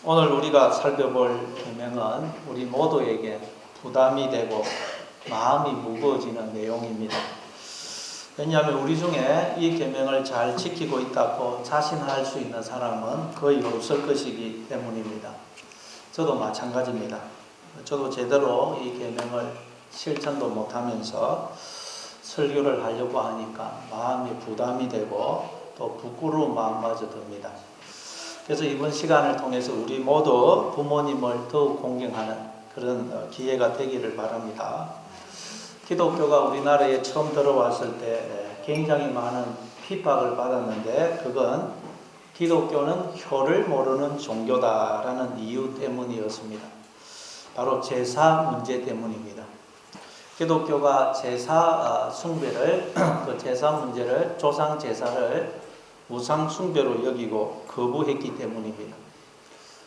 오늘 우리가 살펴볼 계명은 우리 모두에게 부담이 되고 마음이 무거워지는 내용입니다. 왜냐하면 우리 중에 이 계명을 잘 지키고 있다고 자신할 수 있는 사람은 거의 없을 것이기 때문입니다. 저도 마찬가지입니다. 저도 제대로 이 계명을 실천도 못하면서 설교를 하려고 하니까 마음이 부담이 되고 또 부끄러운 마음마저 듭니다. 그래서 이번 시간을 통해서 우리 모두 부모님을 더욱 공경하는 그런 기회가 되기를 바랍니다. 기독교가 우리나라에 처음 들어왔을 때 굉장히 많은 핍박을 받았는데 그건 기독교는 효를 모르는 종교다라는 이유 때문이었습니다. 바로 제사 문제 때문입니다. 기독교가 제사 숭배를 그 제사 문제를 조상 제사를 우상 숭배로 여기고 거부했기 때문입니다.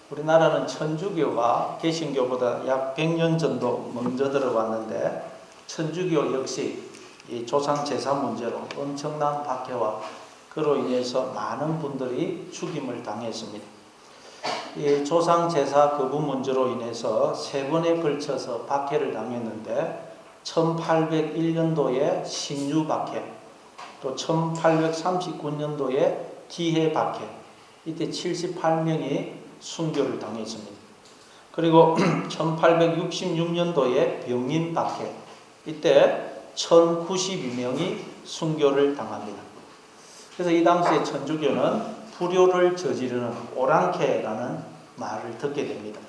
우리나라는 천주교가 개신교보다 약 100년 정도 먼저 들어왔는데 천주교 역시 이 조상 제사 문제로 엄청난 박해와 그로 인해서 많은 분들이 죽임을 당했습니다. 이 조상 제사 거부 문제로 인해서 3번에 걸쳐서 박해를 당했는데 1801년도에 신유 박해, 또 1839년도에 기해 박해, 이때 78명이 순교를 당했습니다. 그리고 1866년도에 병인 박해, 이때 1092명이 순교를 당합니다. 그래서 이 당시에 천주교는 불효를 저지르는 오랑캐라는 말을 듣게 됩니다.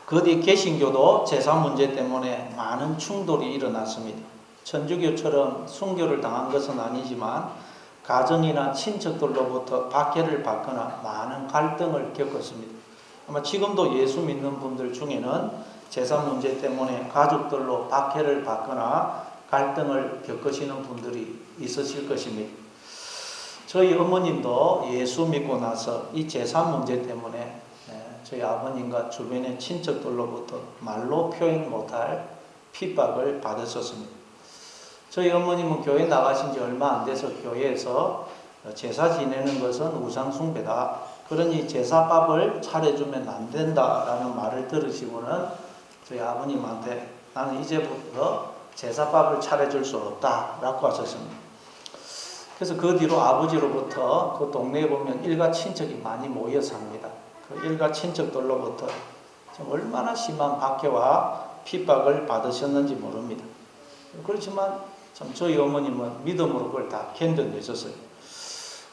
그 뒤 개신교도 제사 문제 때문에 많은 충돌이 일어났습니다. 천주교처럼 순교를 당한 것은 아니지만 가정이나 친척들로부터 박해를 받거나 많은 갈등을 겪었습니다. 아마 지금도 예수 믿는 분들 중에는 제사 문제 때문에 가족들로 박해를 받거나 갈등을 겪으시는 분들이 있으실 것입니다. 저희 어머님도 예수 믿고 나서 이 제사 문제 때문에 저희 아버님과 주변의 친척들로부터 말로 표현 못할 핍박을 받으셨습니다. 저희 어머님은 교회 나가신 지 얼마 안 돼서 교회에서 제사 지내는 것은 우상 숭배다. 그러니 제사밥을 차려주면 안 된다라는 말을 들으시고는 저희 아버님한테 나는 이제부터 제사밥을 차려줄 수 없다라고 하셨습니다. 그래서 그 뒤로 아버지로부터 그 동네에 보면 일가 친척이 많이 모여 삽니다. 그 일가 친척들로부터 얼마나 심한 박해와 핍박을 받으셨는지 모릅니다. 그렇지만 참 저희 어머님은 믿음으로 그걸 다 견뎌내셨어요.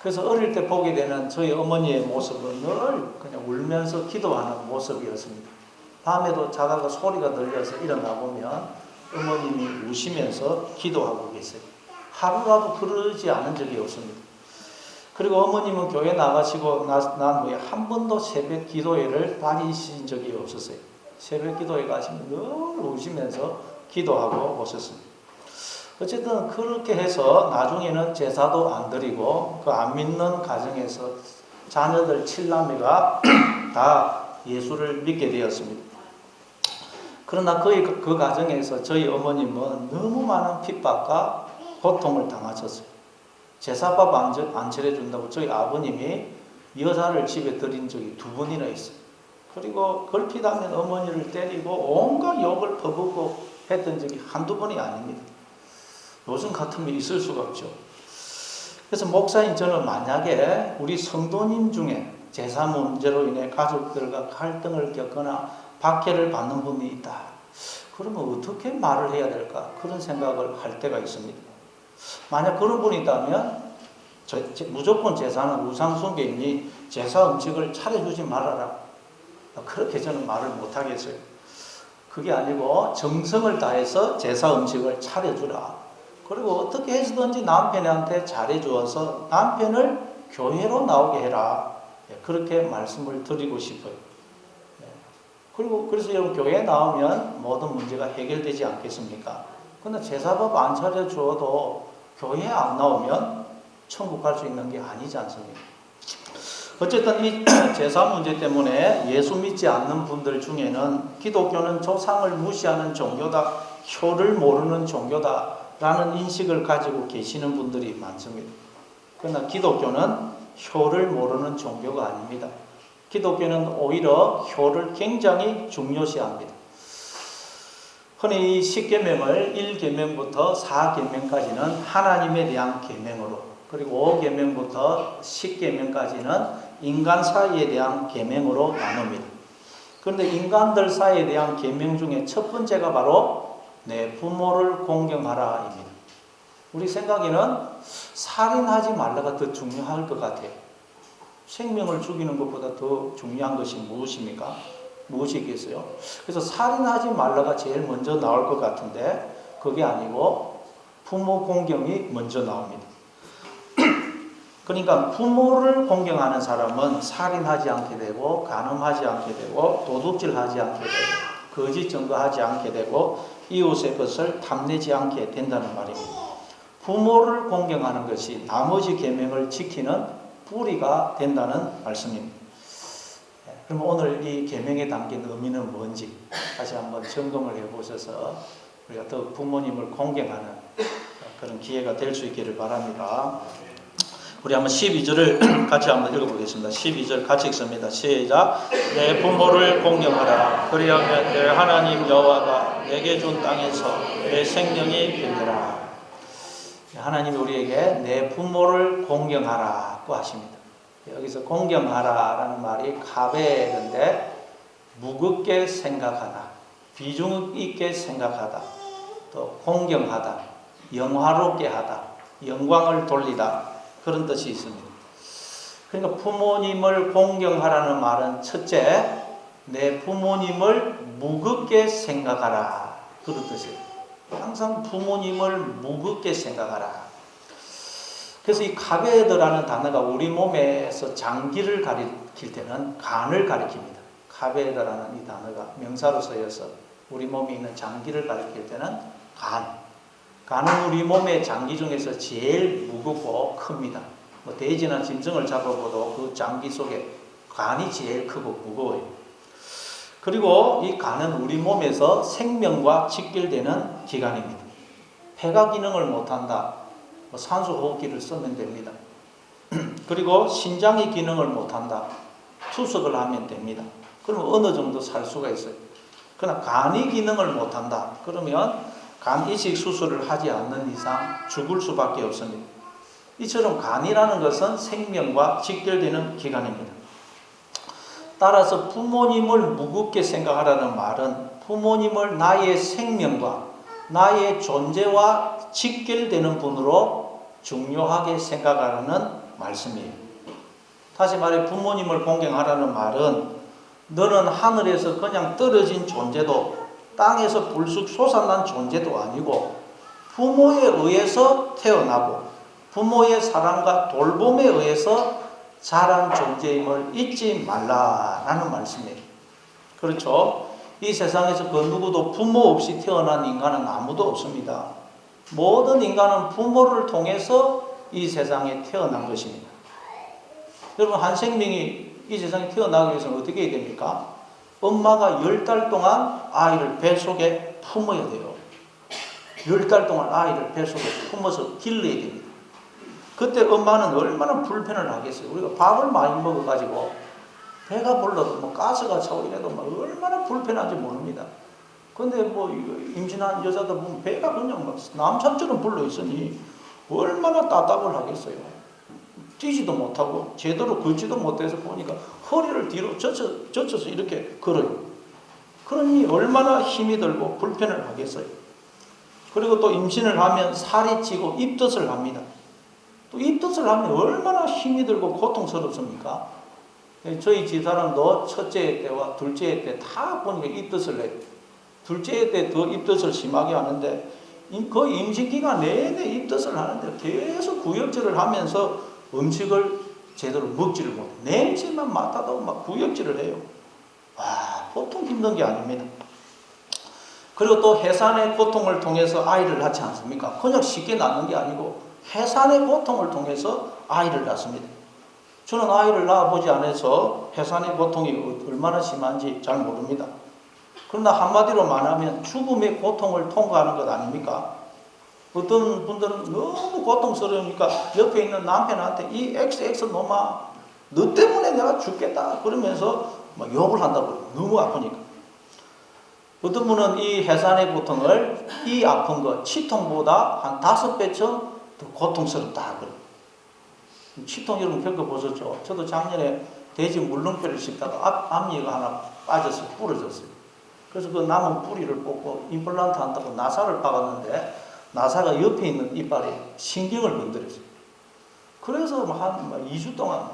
그래서 어릴 때 보게 되는 저희 어머니의 모습은 늘 그냥 울면서 기도하는 모습이었습니다. 밤에도 자다가 소리가 들려서 일어나 보면 어머님이 우시면서 기도하고 계세요. 하루라도 그러지 않은 적이 없습니다. 그리고 어머님은 교회 나가시고 난 후에 한 번도 새벽 기도회를 빠지신 적이 없었어요. 새벽 기도회 가시면 늘 우시면서 기도하고 오셨습니다. 어쨌든 그렇게 해서 나중에는 제사도 안 드리고 그 안 믿는 가정에서 자녀들 7남매가 다 예수를 믿게 되었습니다. 그러나 그 가정에서 저희 어머님은 너무 많은 핍박과 고통을 당하셨어요. 제사밥 안 차려준다고 저희 아버님이 여자를 집에 들인 적이 2번이나 있어요. 그리고 걸핏하면 어머니를 때리고 온갖 욕을 퍼붓고 했던 적이 한두 번이 아닙니다. 요즘 같으면 있을 수가 없죠. 그래서 목사인 저는 만약에 우리 성도님 중에 제사 문제로 인해 가족들과 갈등을 겪거나 박해를 받는 분이 있다. 그러면 어떻게 말을 해야 될까? 그런 생각을 할 때가 있습니다. 만약 그런 분이 있다면 무조건 제사는 우상숭배이니 제사 음식을 차려주지 말아라. 그렇게 저는 말을 못하겠어요. 그게 아니고 정성을 다해서 제사 음식을 차려주라. 그리고 어떻게 해서든지 남편한테 잘해주어서 남편을 교회로 나오게 해라. 그렇게 말씀을 드리고 싶어요. 그리고 그래서 여러분 교회에 나오면 모든 문제가 해결되지 않겠습니까? 근데 제사밥 안 차려주어도 교회에 안 나오면 천국 갈 수 있는 게 아니지 않습니까? 어쨌든 이 제사 문제 때문에 예수 믿지 않는 분들 중에는 기독교는 조상을 무시하는 종교다, 효를 모르는 종교다라는 인식을 가지고 계시는 분들이 많습니다. 그러나 기독교는 효를 모르는 종교가 아닙니다. 기독교는 오히려 효를 굉장히 중요시합니다. 흔히 이 10계명을 1계명부터 4계명까지는 하나님에 대한 계명으로, 그리고 5계명부터 10계명까지는 인간 사이에 대한 계명으로 나눕니다. 그런데 인간들 사이에 대한 계명 중에 첫 번째가 바로 내 부모를 공경하라입니다. 우리 생각에는 살인하지 말라가 더 중요할 것 같아요. 생명을 죽이는 것보다 더 중요한 것이 무엇입니까? 무엇이겠어요? 그래서 살인하지 말라가 제일 먼저 나올 것 같은데 그게 아니고 부모 공경이 먼저 나옵니다. 그러니까 부모를 공경하는 사람은 살인하지 않게 되고 간음하지 않게 되고 도둑질하지 않게 되고 거짓 증거하지 않게 되고 이웃의 것을 탐내지 않게 된다는 말입니다. 부모를 공경하는 것이 나머지 계명을 지키는 뿌리가 된다는 말씀입니다. 그럼 오늘 이 계명에 담긴 의미는 뭔지 다시 한번 점검을 해보셔서 우리가 더 부모님을 공경하는 그런 기회가 될 수 있기를 바랍니다. 우리 한번 12절을 같이 한번 읽어보겠습니다. 12절 같이 읽습니다. 시작. 내 부모를 공경하라. 그리하면 내 하나님 여호와가 내게 준 땅에서 내 생명이 되리라. 하나님이 우리에게 내 부모를 공경하라고 하십니다. 여기서 공경하라라는 말이 카베인데 무겁게 생각하다, 비중 있게 생각하다, 또 공경하다, 영화롭게 하다, 영광을 돌리다 그런 뜻이 있습니다. 그러니까 부모님을 공경하라는 말은 첫째, 내 부모님을 무겁게 생각하라 그런 뜻이에요. 항상 부모님을 무겁게 생각하라. 그래서 이 카베드라는 단어가 우리 몸에서 장기를 가리킬 때는 간을 가리킵니다. 카베드라는 이 단어가 명사로 쓰여서 우리 몸에 있는 장기를 가리킬 때는 간. 간은 우리 몸의 장기 중에서 제일 무겁고 큽니다. 뭐 돼지나 짐승을 잡아봐도 그 장기 속에 간이 제일 크고 무거워요. 그리고 이 간은 우리 몸에서 생명과 직결되는 기관입니다. 폐가 기능을 못한다. 산소 호흡기를 쓰면 됩니다. 그리고 신장이 기능을 못한다. 투석을 하면 됩니다. 그러면 어느 정도 살 수가 있어요. 그러나 간이 기능을 못한다. 그러면 간 이식 수술을 하지 않는 이상 죽을 수밖에 없습니다. 이처럼 간이라는 것은 생명과 직결되는 기관입니다. 따라서 부모님을 무겁게 생각하라는 말은 부모님을 나의 생명과 나의 존재와 직결되는 분으로 중요하게 생각하라는 말씀이에요. 다시 말해 부모님을 공경하라는 말은 너는 하늘에서 그냥 떨어진 존재도 땅에서 불쑥 솟아난 존재도 아니고 부모에 의해서 태어나고 부모의 사랑과 돌봄에 의해서 자란 존재임을 잊지 말라라는 말씀이에요. 그렇죠? 이 세상에서 그 누구도 부모 없이 태어난 인간은 아무도 없습니다. 모든 인간은 부모를 통해서 이 세상에 태어난 것입니다. 여러분, 한 생명이 이 세상에 태어나기 위해서는 어떻게 해야 됩니까? 엄마가 10달 동안 아이를 뱃속에 품어야 돼요. 10달 동안 아이를 뱃속에 품어서 길러야 됩니다. 그때 엄마는 얼마나 불편을 하겠어요. 우리가 밥을 많이 먹어가지고 배가 불러도 뭐 가스가 차고 이래도 뭐 얼마나 불편한지 모릅니다. 근데 뭐 임신한 여자들 보면 배가 그냥 막 남산처럼 불러 있으니 얼마나 답답을 하겠어요. 뛰지도 못하고 제대로 걷지도 못해서 보니까 허리를 뒤로 젖혀서 이렇게 걸어요. 그러니 얼마나 힘이 들고 불편을 하겠어요. 그리고 또 임신을 하면 살이 찌고 입덧을 합니다. 또 입덧을 하면 얼마나 힘이 들고 고통스럽습니까? 저희 집사람도 첫째 때와 둘째 때 다 보니까 입덧을 해요. 둘째 때 더 입덧을 심하게 하는데 그 임신 기간 내내 입덧을 하는데 계속 구역질을 하면서 음식을 제대로 먹지를 못해요. 냄새만 맡아도 막 구역질을 해요. 와, 보통 힘든 게 아닙니다. 그리고 또 해산의 고통을 통해서 아이를 낳지 않습니까? 그냥 쉽게 낳는 게 아니고 해산의 고통을 통해서 아이를 낳습니다. 저는 아이를 낳아보지 않아서 해산의 고통이 얼마나 심한지 잘 모릅니다. 그러나 한마디로 말하면 죽음의 고통을 통과하는 것 아닙니까? 어떤 분들은 너무 고통스러우니까 옆에 있는 남편한테 이 XX 놈아 너 때문에 내가 죽겠다 그러면서 막 욕을 한다고. 너무 아프니까. 어떤 분은 이 해산의 고통을 이 아픈 거 치통보다 한 5배쯤 더 고통스럽다 그래요. 치통 여러분 겪어보셨죠? 저도 작년에 돼지 물렁뼈를 씹다가 앞니가 하나 빠져서 부러졌어요. 그래서 그 남은 뿌리를 뽑고 임플란트 한다고 나사를 박았는데 나사가 옆에 있는 이빨에 신경을 건드렸어요. 그래서 한 2주 동안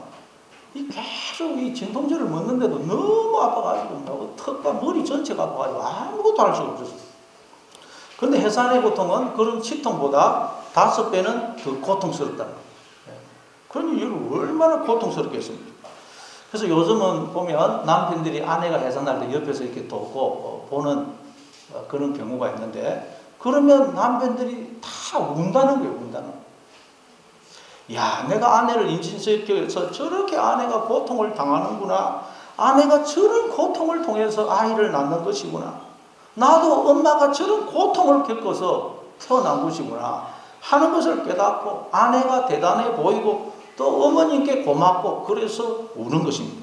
계속 이 진통제를 먹는데도 너무 아파가지고 턱과 머리 전체가 아파가지고 아무것도 할 수가 없었어요. 그런데 해산의 고통은 그런 치통보다 5배는 더 고통스럽다. 그러니 이걸 얼마나 고통스럽겠습니까? 그래서 요즘은 보면 남편들이 아내가 해산할 때 옆에서 이렇게 돕고 보는 그런 경우가 있는데, 그러면 남편들이 다 운다는 거예요. 운다는 거예요. 야, 내가 아내를 임신시켜서 저렇게 아내가 고통을 당하는구나. 아내가 저런 고통을 통해서 아이를 낳는 것이구나. 나도 엄마가 저런 고통을 겪어서 태어난 것이구나 하는 것을 깨닫고 아내가 대단해 보이고 또 어머님께 고맙고 그래서 우는 것입니다.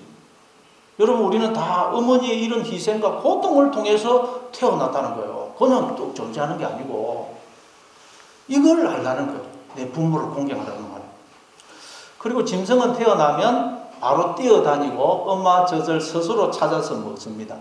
여러분, 우리는 다 어머니의 이런 희생과 고통을 통해서 태어났다는 거예요. 그냥 또 존재하는 게 아니고 이걸 알라는 거예요. 내 부모를 공경하라는 말이에요. 그리고 짐승은 태어나면 바로 뛰어다니고 엄마 젖을 스스로 찾아서 먹습니다.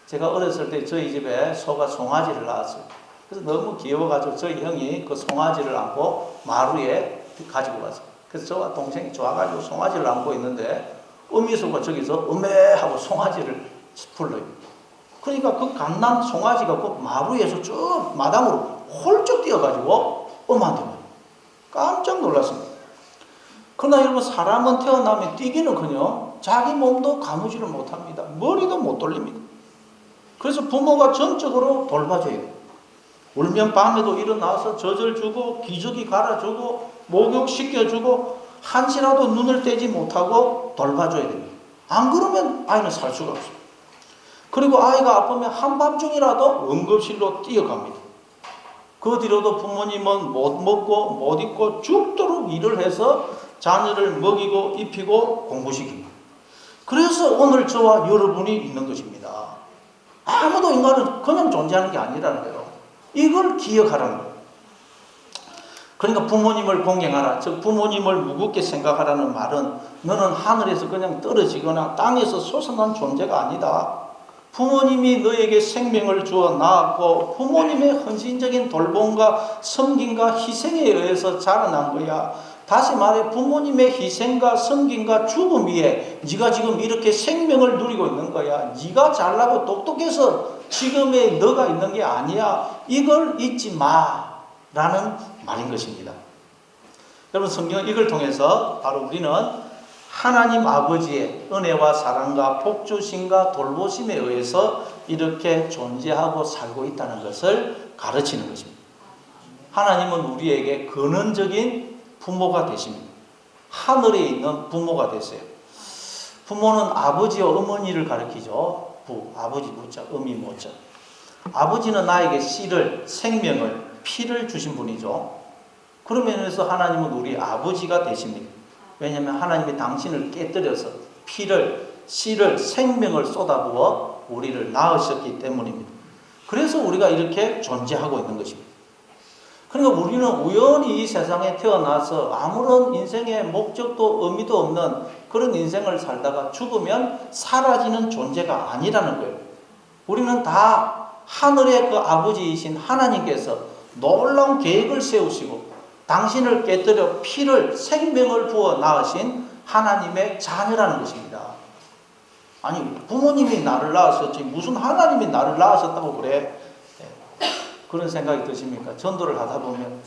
제가 어렸을 때 저희 집에 소가 송아지를 낳았어요. 그래서 너무 귀여워가지고 저희 형이 그 송아지를 안고 마루에 가지고 갔어요. 그래서 저와 동생이 좋아가지고 송아지를 안고 있는데 어미소가 저기서 음메 하고 송아지를 불러요. 그러니까 그 갓난 송아지가 그 마루에서 쭉 마당으로 홀쭉 뛰어가지고 엄마한테 말해요. 깜짝 놀랐습니다. 그러나 여러분, 사람은 태어나면 뛰기는커녕 자기 몸도 가누지를 못합니다. 머리도 못 돌립니다. 그래서 부모가 전적으로 돌봐줘야 돼요. 울면 밤에도 일어나서 젖을 주고 기저귀 갈아주고 목욕시켜주고 한시라도 눈을 떼지 못하고 돌봐줘야 됩니다. 안 그러면 아이는 살 수가 없어요. 그리고 아이가 아프면 한밤중이라도 응급실로 뛰어갑니다. 그 뒤로도 부모님은 못 먹고 못 입고 죽도록 일을 해서 자녀를 먹이고 입히고 공부시킵니다. 그래서 오늘 저와 여러분이 있는 것입니다. 아무도 인간은 그냥 존재하는 게 아니라는 거예요. 이걸 기억하라는 거예요. 그러니까 부모님을 공경하라, 즉 부모님을 무겁게 생각하라는 말은 너는 하늘에서 그냥 떨어지거나 땅에서 솟아난 존재가 아니다. 부모님이 너에게 생명을 주어 낳았고 부모님의 헌신적인 돌봄과 섬김과 희생에 의해서 자라난 거야. 다시 말해 부모님의 희생과 섬김과 죽음 위에 네가 지금 이렇게 생명을 누리고 있는 거야. 네가 잘나고 똑똑해서 지금의 너가 있는 게 아니야. 이걸 잊지 마라는 말인 것입니다. 여러분, 성경은 이걸 통해서 바로 우리는 하나님 아버지의 은혜와 사랑과 복주심과 돌보심에 의해서 이렇게 존재하고 살고 있다는 것을 가르치는 것입니다. 하나님은 우리에게 근원적인 부모가 되십니다. 하늘에 있는 부모가 되세요. 부모는 아버지와 어머니를 가리키죠. 아버지 부자, 어미 모자. 아버지는 나에게 씨를, 생명을, 피를 주신 분이죠. 그런 면에서 하나님은 우리 아버지가 되십니다. 왜냐하면 하나님이 당신을 깨뜨려서 피를, 씨를, 생명을 쏟아부어 우리를 낳으셨기 때문입니다. 그래서 우리가 이렇게 존재하고 있는 것입니다. 그러니까 우리는 우연히 이 세상에 태어나서 아무런 인생의 목적도 의미도 없는 그런 인생을 살다가 죽으면 사라지는 존재가 아니라는 거예요. 우리는 다 하늘의 그 아버지이신 하나님께서 놀라운 계획을 세우시고 당신을 깨뜨려 피를, 생명을 부어 낳으신 하나님의 자녀라는 것입니다. 아니, 부모님이 나를 낳으셨지 무슨 하나님이 나를 낳으셨다고 그래? 그런 생각이 드십니까? 전도를 하다 보면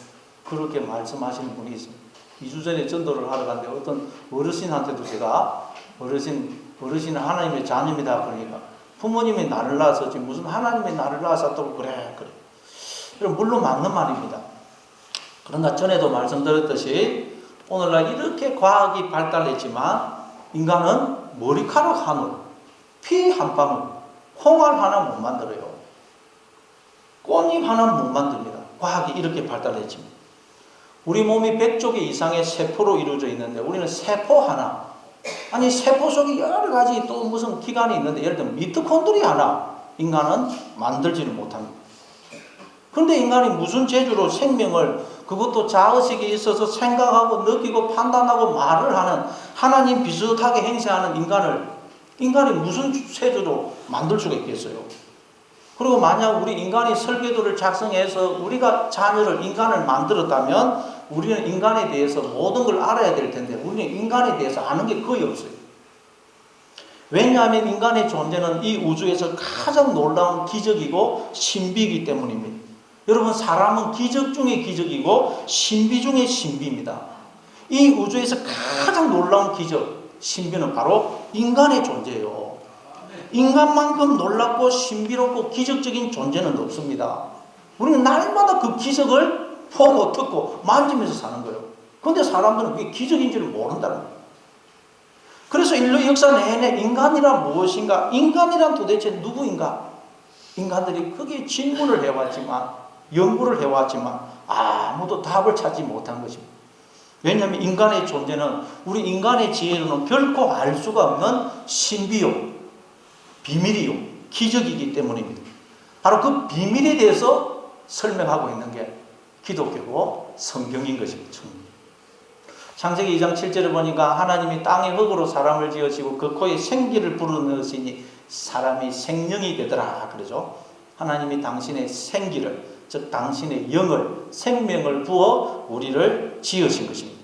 그렇게 말씀하시는 분이 있습니다. 2주 전에 전도를 하러 갔는데 어떤 어르신한테도 제가 어르신은 하나님의 자녀입니다. 그러니까 부모님이 나를 낳으셨지 무슨 하나님이 나를 낳으셨다고 그래. 물론 맞는 말입니다. 그러나 전에도 말씀드렸듯이 오늘날 이렇게 과학이 발달했지만 인간은 머리카락 한 올, 피 한 방울, 콩알 하나 못 만들어요. 꽃잎 하나 못 만듭니다. 과학이 이렇게 발달했지만 우리 몸이 100조개 이상의 세포로 이루어져 있는데 우리는 세포 하나, 아니 세포 속에 여러 가지 또 무슨 기관이 있는데 예를 들면 미토콘드리아 하나 인간은 만들지는 못합니다. 그런데 인간이 무슨 재주로 생명을 그것도 자의식이 있어서 생각하고 느끼고 판단하고 말을 하는 하나님 비슷하게 행세하는 인간이 무슨 재주로 만들 수가 있겠어요? 그리고 만약 우리 인간이 설계도를 작성해서 우리가 인간을 만들었다면 우리는 인간에 대해서 모든 걸 알아야 될 텐데 우리는 인간에 대해서 아는 게 거의 없어요. 왜냐하면 인간의 존재는 이 우주에서 가장 놀라운 기적이고 신비이기 때문입니다. 여러분, 사람은 기적 중에 기적이고 신비 중에 신비입니다. 이 우주에서 가장 놀라운 기적, 신비는 바로 인간의 존재예요. 인간만큼 놀랍고 신비롭고 기적적인 존재는 없습니다. 우리는 날마다 그 기적을 보고 듣고 만지면서 사는 거예요. 그런데 사람들은 그게 기적인지를 모른다는 거예요. 그래서 인류 역사 내내 인간이란 무엇인가? 인간이란 도대체 누구인가? 인간들이 크게 질문을 해왔지만 연구를 해왔지만 아무도 답을 찾지 못한 것입니다. 왜냐하면 인간의 존재는 우리 인간의 지혜로는 결코 알 수가 없는 신비요, 비밀이요, 기적이기 때문입니다. 바로 그 비밀에 대해서 설명하고 있는 게 기독교고 성경인 것입니다. 창세기 2장 7절을 보니까 하나님이 땅의 흙으로 사람을 지으시고 그 코에 생기를 불어넣으시니 사람이 생명이 되더라 그러죠. 하나님이 당신의 생기를, 즉 당신의 영을, 생명을 부어 우리를 지으신 것입니다.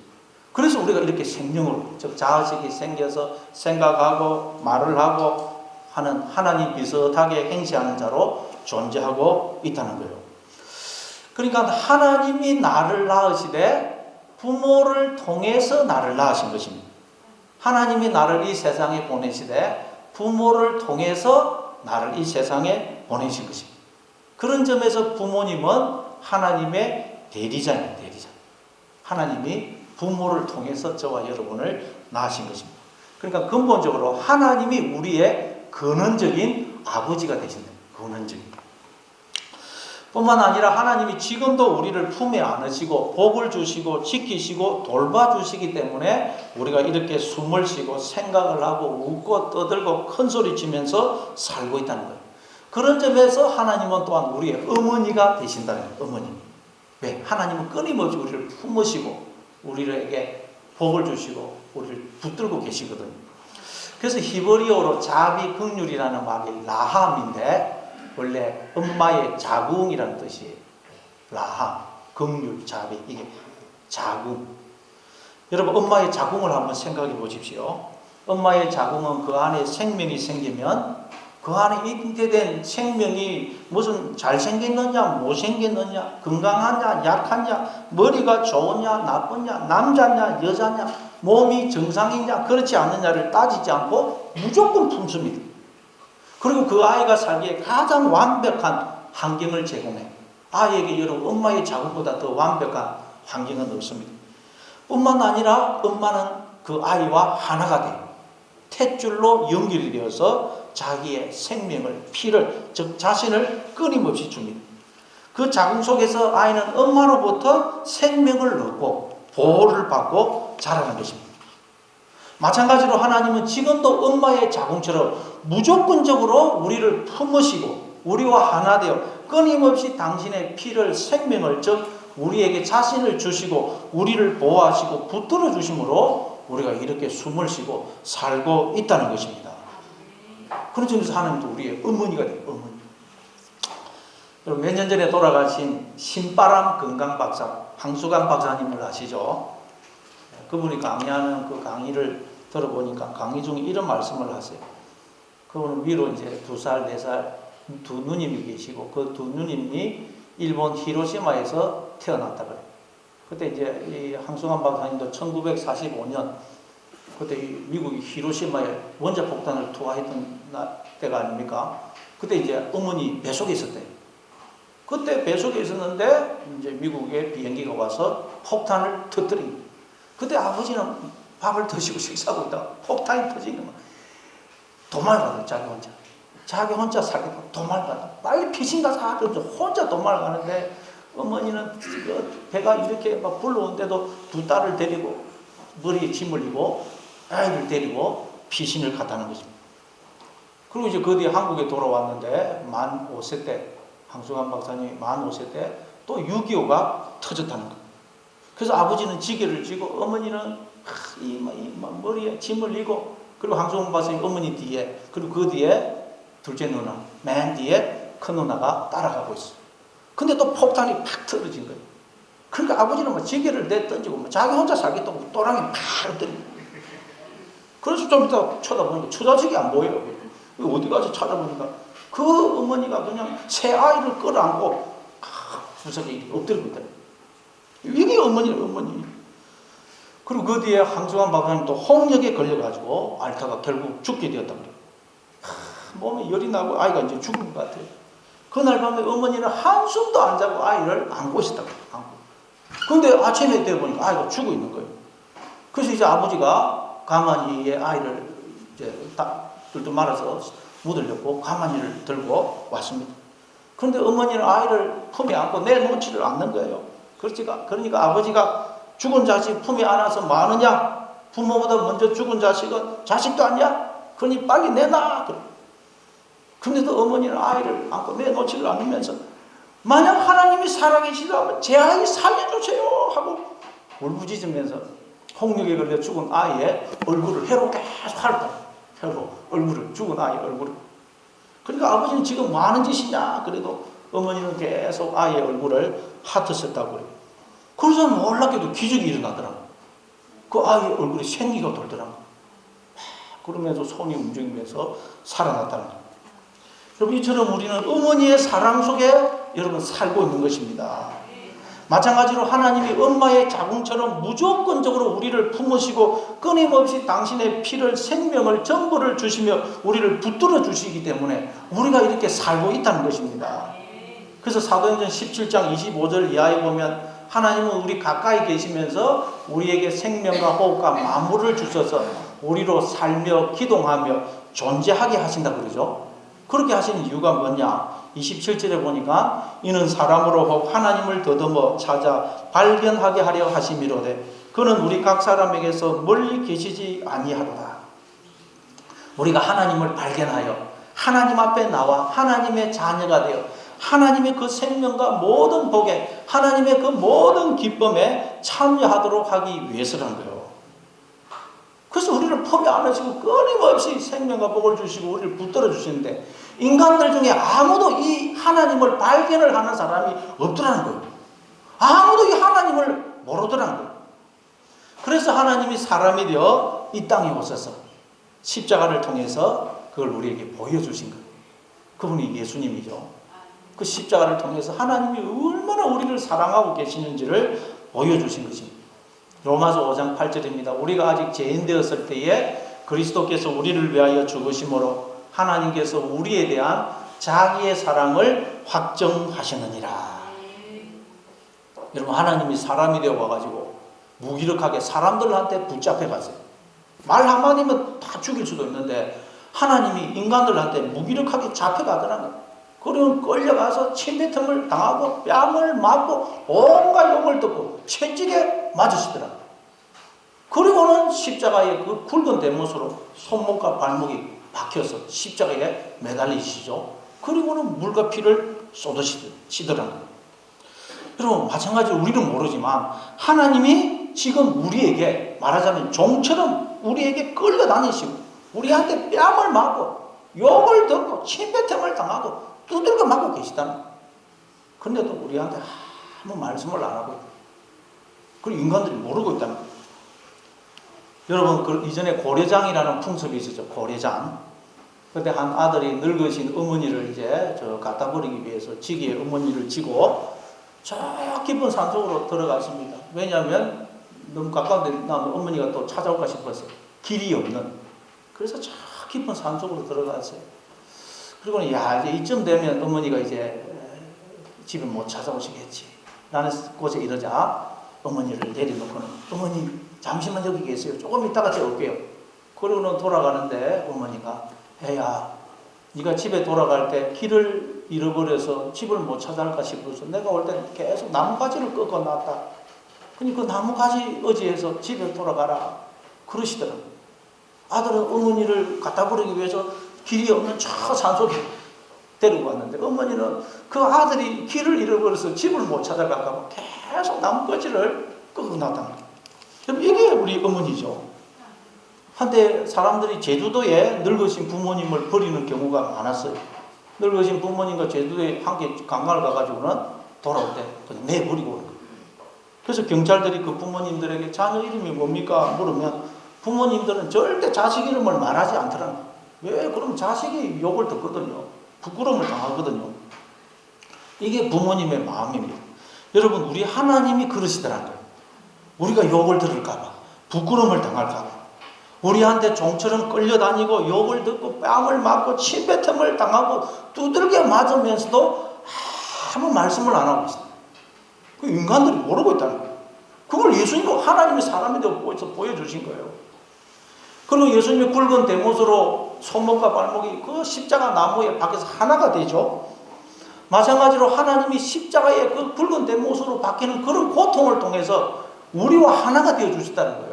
그래서 우리가 이렇게 생명으로, 즉 자의식이 생겨서 생각하고 말을 하고 하는 하나님 비슷하게 행세하는 자로 존재하고 있다는 거예요. 그러니까 하나님이 나를 낳으시되 부모를 통해서 나를 낳으신 것입니다. 하나님이 나를 이 세상에 보내시되 부모를 통해서 나를 이 세상에 보내신 것입니다. 그런 점에서 부모님은 하나님의 대리자입니다. 대리자. 하나님이 부모를 통해서 저와 여러분을 낳으신 것입니다. 그러니까 근본적으로 하나님이 우리의 근원적인 아버지가 되신다. 근원적인. 뿐만 아니라 하나님이 지금도 우리를 품에 안으시고 복을 주시고 지키시고 돌봐주시기 때문에 우리가 이렇게 숨을 쉬고 생각을 하고 웃고 떠들고 큰소리 치면서 살고 있다는 거예요. 그런 점에서 하나님은 또한 우리의 어머니가 되신다는 거예요. 어머니. 왜? 하나님은 끊임없이 우리를 품으시고 우리에게 복을 주시고 우리를 붙들고 계시거든요. 그래서 히브리어로 자비 긍휼이라는 말이 라함인데 원래 엄마의 자궁이라는 뜻이에요. 라함, 긍휼, 자비, 이게 자궁. 여러분, 엄마의 자궁을 한번 생각해 보십시오. 엄마의 자궁은 그 안에 생명이 생기면 그 안에 인태된 생명이 무슨 잘생겼느냐 못생겼느냐 건강하냐 약하냐 머리가 좋으냐 나쁘냐 남자냐 여자냐 몸이 정상이냐 그렇지 않느냐를 따지지 않고 무조건 품습니다. 그리고 그 아이가 살기에 가장 완벽한 환경을 제공해. 아이에게 여러분 엄마의 자궁보다 더 완벽한 환경은 없습니다. 뿐만 아니라 엄마는 그 아이와 하나가 돼요. 탯줄로 연결이 되어서 자기의 생명을, 피를, 즉 자신을 끊임없이 줍니다. 그 자궁 속에서 아이는 엄마로부터 생명을 얻고 보호를 받고 자라는 것입니다. 마찬가지로 하나님은 지금도 엄마의 자궁처럼 무조건적으로 우리를 품으시고 우리와 하나 되어 끊임없이 당신의 피를, 생명을, 즉 우리에게 자신을 주시고 우리를 보호하시고 붙들어 주심으로 우리가 이렇게 숨을 쉬고 살고 있다는 것입니다. 그런 점에서 하나님도 우리의 어머니가 돼요. 어머니. 여러분, 몇 년 전에 돌아가신 신바람 건강박사 황수강 박사님을 아시죠? 그분이 강의하는 그 강의를 들어보니까 강의 중에 이런 말씀을 하세요. 그분은 위로 이제 2살, 4살 두 누님이 계시고 그 두 누님이 일본 히로시마에서 태어났다 그래요. 그때 이제 이 황수강 박사님도 1945년 그때 미국이 히로시마에 원자폭탄을 투하했던 때가 아닙니까? 그때 이제 어머니 배속에 있었대요. 그때 배속에 있었는데 이제 미국의 비행기가 와서 폭탄을 터뜨린. 그때 아버지는 밥을 드시고 식사하고 있다가 폭탄이 터지는 거. 도망을 가요, 자기 혼자 살겠다. 도망을 가요. 빨리 피신 가서 하면서 혼자 도망을 가는데 어머니는 배가 이렇게 막 불러오는데도 두 딸을 데리고 머리에 짐을 지고 아이를 데리고 피신을 갔다는 것입니다. 그리고 이제 그 뒤에 한국에 돌아왔는데 만 5세 때, 황승환 박사님이 만 5세 때 또 6.25가 터졌다는 거예요. 그래서 아버지는 지게를 쥐고 어머니는 머리에 짐을 지고, 그리고 황승환 박사님 어머니 뒤에, 그리고 그 뒤에 둘째 누나, 맨 뒤에 큰 누나가 따라가고 있어요. 근데 또 폭탄이 팍 터져진 거예요. 그러니까 아버지는 막 지게를 내던지고 자기 혼자 살겠다고 또랑이 팍 엎드리고. 그래서 좀 이따 쳐다보니까 처자식이 안 보여요. 어디 가서 찾아보니까 그 어머니가 그냥 새 아이를 끌어안고 구석에 엎드리고 있다. 이게 어머니는 어머니. 그리고 그 뒤에 황승환 박사님 또 홍역에 걸려가지고 앓다가 결국 죽게 되었다 그래요. 몸에 열이 나고 아이가 이제 죽은 것 같아요. 그날 밤에 어머니는 한숨도 안 자고 아이를 안고 있었다고. 그런데 아침에 되어 보니까 아이가 죽어 있는 거예요. 그래서 이제 아버지가 가만히에 아이를 이제 뚫뚫 말아서 묻으려고 가만히를 들고 왔습니다. 그런데 어머니는 아이를 품에 안고 내놓지를 않는 거예요. 그러니까 아버지가 죽은 자식 품에 안아서 뭐 하느냐? 부모보다 먼저 죽은 자식은 자식도 아니야? 그러니 빨리 내놔. 그런데도 어머니는 아이를 안고 내놓지를 않으면서 만약 하나님이 살아계시다면 제 아이 살려주세요 하고 울부짖으면서 홍역에 걸려 죽은 아이의 얼굴을 해로 계속 핥다. 해로 얼굴을, 죽은 아이의 얼굴을. 그러니까 아버지는 지금 뭐 하는 짓이냐? 그래도 어머니는 계속 아이의 얼굴을 핥으셨다고 해요. 그래서 놀랍게도 기적이 일어나더라고요. 그 아이의 얼굴에 생기가 돌더라고요. 그러면서 손이 움직이면서 살아났다는 거예요. 여러분, 이처럼 우리는 어머니의 사랑 속에 여러분 살고 있는 것입니다. 마찬가지로 하나님이 엄마의 자궁처럼 무조건적으로 우리를 품으시고 끊임없이 당신의 피를, 생명을, 전부를 주시며 우리를 붙들어 주시기 때문에 우리가 이렇게 살고 있다는 것입니다. 그래서 사도행전 17장 25절 이하에 보면 하나님은 우리 가까이 계시면서 우리에게 생명과 호흡과 만물을 주셔서 우리로 살며 기동하며 존재하게 하신다고 그러죠. 그렇게 하시는 이유가 뭐냐? 27절에 보니까 이는 사람으로 혹 하나님을 더듬어 찾아 발견하게 하려 하심이로되 그는 우리 각 사람에게서 멀리 계시지 아니하도다. 우리가 하나님을 발견하여 하나님 앞에 나와 하나님의 자녀가 되어 하나님의 그 생명과 모든 복에, 하나님의 그 모든 기쁨에 참여하도록 하기 위해서라는 거예요. 그래서 우리를 품에 안으시고 끊임없이 생명과 복을 주시고 우리를 붙들어 주시는데 인간들 중에 아무도 이 하나님을 발견을 하는 사람이 없더라는 거예요. 아무도 이 하나님을 모르더라는 거예요. 그래서 하나님이 사람이 되어 이 땅에 오셔서 십자가를 통해서 그걸 우리에게 보여주신 거예요. 그분이 예수님이죠. 그 십자가를 통해서 하나님이 얼마나 우리를 사랑하고 계시는지를 보여주신 것입니다. 로마서 5장 8절입니다. 우리가 아직 죄인 되었을 때에 그리스도께서 우리를 위하여 죽으심으로 하나님께서 우리에 대한 자기의 사랑을 확정하시느니라. 여러분, 하나님이 사람이 되어 와가지고 무기력하게 사람들한테 붙잡혀 갔어요. 말 한마디면 다 죽일 수도 있는데 하나님이 인간들한테 무기력하게 잡혀가더라고요. 그러면 끌려가서 침뱉음을 당하고 뺨을 맞고 온갖 욕을 듣고 채찍에 맞으시더라고요. 그리고는 십자가의 그 굵은 대못으로 손목과 발목이 박혀서 십자가에 매달리시죠. 그리고는 물과 피를 쏟으시더라고요. 여러분, 마찬가지로 우리는 모르지만 하나님이 지금 우리에게 말하자면 종처럼 우리에게 끌려다니시고 우리한테 뺨을 맞고 욕을 듣고 침뱉음을 당하고 두들겨 맞고 계시다는 거예요. 그런데도 우리한테 아무 말씀을 안 하고 있다. 그리고 인간들이 모르고 있다는 거예요. 여러분, 그 이전에 고려장이라는 풍습이 있었죠. 고려장. 그때 한 아들이 늙으신 어머니를 이제 갖다 버리기 위해서 지기에 어머니를 지고 저 깊은 산속으로 들어갔습니다. 왜냐하면 너무 가까운데 나면 어머니가 또 찾아올까 싶어서 길이 없는. 그래서 저 깊은 산속으로 들어갔어요. 그리고 이제 이쯤 되면 어머니가 이제 집에 못 찾아오시겠지 라는 곳에 이러자 어머니를 내려놓고는 어머니 잠시만 여기 계세요. 조금 있다가 제가 올게요. 그러고는 돌아가는데 어머니가 애야, 네가 집에 돌아갈 때 길을 잃어버려서 집을 못 찾아갈까 싶어서 내가 올 때 계속 나뭇가지를 꺾어놨다. 그러니까 그 나뭇가지 의지해서 집에 돌아가라 그러시더라고요. 아들은 어머니를 갖다 버리기 위해서 길이 없는 저 산속에 데리고 왔는데 어머니는 그 아들이 길을 잃어버려서 집을 못 찾아갈까 봐 계속 나뭇가지를 끄고 나타난 거예요. 이게 우리 어머니죠. 한때 사람들이 제주도에 늙으신 부모님을 버리는 경우가 많았어요. 늙으신 부모님과 제주도에 함께 관광을 가가지고는 돌아올 때 그냥 내버리고 오는 거예요. 그래서 경찰들이 그 부모님들에게 자녀 이름이 뭡니까? 물으면 부모님들은 절대 자식 이름을 말하지 않더라는 거예요. 왜? 그럼 자식이 욕을 듣거든요. 부끄러움을 당하거든요. 이게 부모님의 마음입니다. 여러분, 우리 하나님이 그러시더라는 거예요. 우리가 욕을 들을까봐, 부끄러움을 당할까봐, 우리한테 종처럼 끌려다니고 욕을 듣고 뺨을 맞고 침뱉음을 당하고 두들겨 맞으면서도 아무 말씀을 안 하고 있어요. 그 인간들이 모르고 있다는 거예요. 그걸 예수님은 하나님의 사람이 되어 보여주신 거예요. 그리고 예수님의 굵은 대못으로 손목과 발목이 그 십자가 나무에 박혀서 하나가 되죠. 마찬가지로 하나님이 십자가의 그 굵은 대못으로 박히는 그런 고통을 통해서 우리와 하나가 되어 주셨다는 거예요.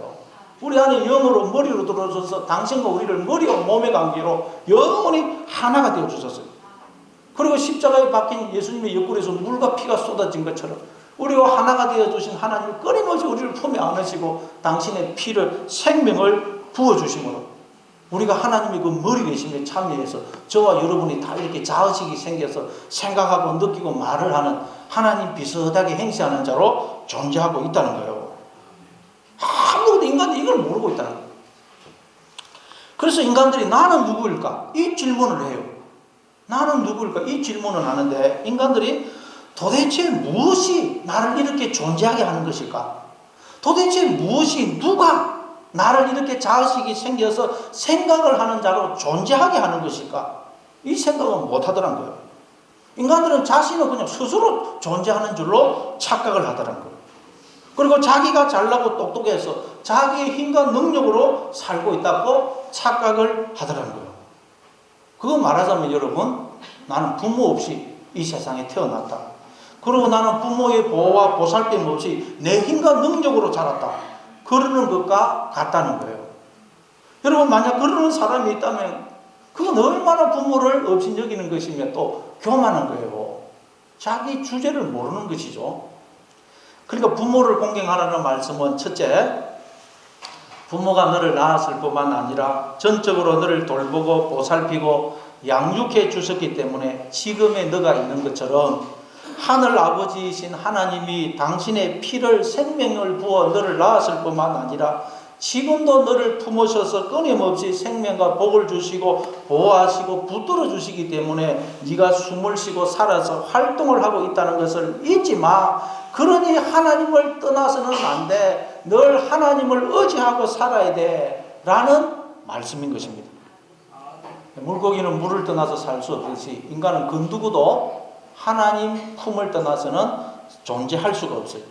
우리 안에 영으로 머리로 들어서서 당신과 우리를 머리와 몸의 관계로 영원히 하나가 되어 주셨어요. 그리고 십자가에 박힌 예수님의 옆구리에서 물과 피가 쏟아진 것처럼 우리와 하나가 되어 주신 하나님이 끊임없이 우리를 품에 안으시고 당신의 피를, 생명을 부어주심으로 우리가 하나님의 그 머리 계심에 참여해서 저와 여러분이 다 이렇게 자의식이 생겨서 생각하고 느끼고 말을 하는 하나님 비슷하게 행세하는 자로 존재하고 있다는 거예요. 아무것도 인간들이 이걸 모르고 있다는 거예요. 그래서 인간들이 나는 누구일까? 이 질문을 해요. 나는 누구일까? 이 질문을 하는데 인간들이 도대체 무엇이 나를 이렇게 존재하게 하는 것일까? 도대체 무엇이 누가 나를 이렇게 자의식이 생겨서 생각을 하는 자로 존재하게 하는 것일까? 이 생각은 못 하더란 거예요. 인간들은 자신은 그냥 스스로 존재하는 줄로 착각을 하더란 거예요. 그리고 자기가 잘나고 똑똑해서 자기의 힘과 능력으로 살고 있다고 착각을 하더란 거예요. 그거 말하자면 여러분, 나는 부모 없이 이 세상에 태어났다. 그리고 나는 부모의 보호와 보살핌 없이 내 힘과 능력으로 자랐다. 그러는 것과 같다는 거예요. 여러분, 만약 그러는 사람이 있다면 그건 얼마나 부모를 업신여기는 것이며 또 교만한 거예요. 자기 주제를 모르는 것이죠. 그러니까 부모를 공경하라는 말씀은 첫째, 부모가 너를 낳았을 뿐만 아니라 전적으로 너를 돌보고 보살피고 양육해 주셨기 때문에 지금의 너가 있는 것처럼 하늘 아버지이신 하나님이 당신의 피를, 생명을 부어 너를 낳았을 뿐만 아니라 지금도 너를 품으셔서 끊임없이 생명과 복을 주시고 보호하시고 붙들어 주시기 때문에 네가 숨을 쉬고 살아서 활동을 하고 있다는 것을 잊지 마. 그러니 하나님을 떠나서는 안 돼. 늘 하나님을 의지하고 살아야 돼. 라는 말씀인 것입니다. 물고기는 물을 떠나서 살 수 없듯이 인간은 그 누구도 하나님 품을 떠나서는 존재할 수가 없어요.